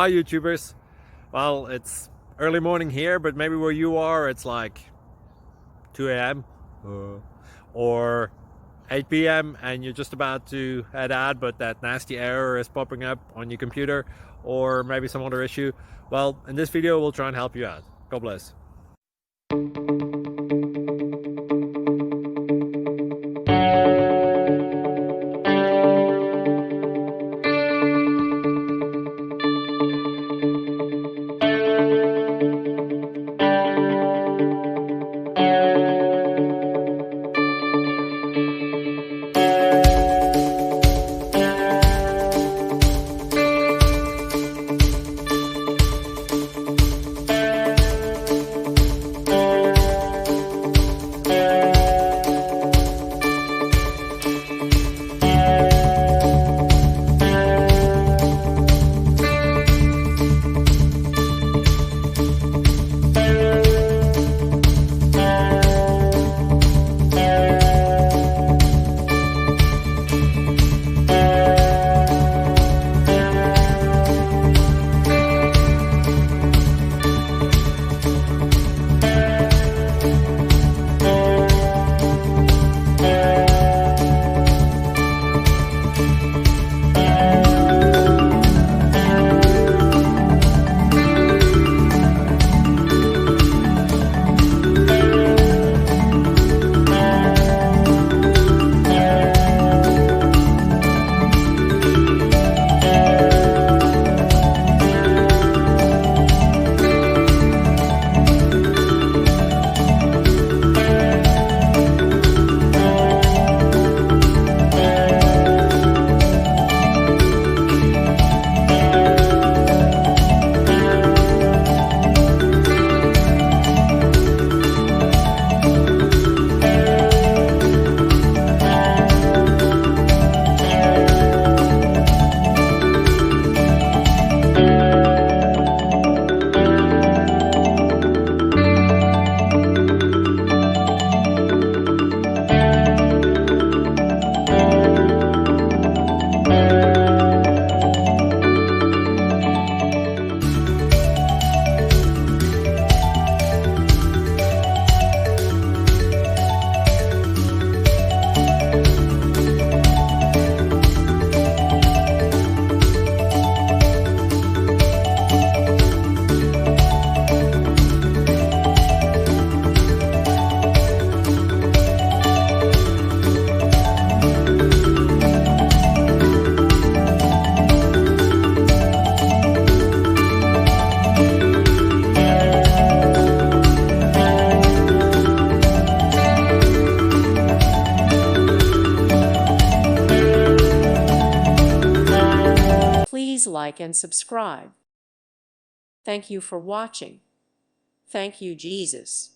Hi YouTubers. Well, it's early morning here, but maybe where you are it's like 2 a.m. or 8 p.m. and you're just about to head out, but that nasty error is popping up on your computer, or maybe some other issue. Well, in this video we'll try and help you out. God bless. Please like and subscribe. Thank you for watching. Thank you, Jesus.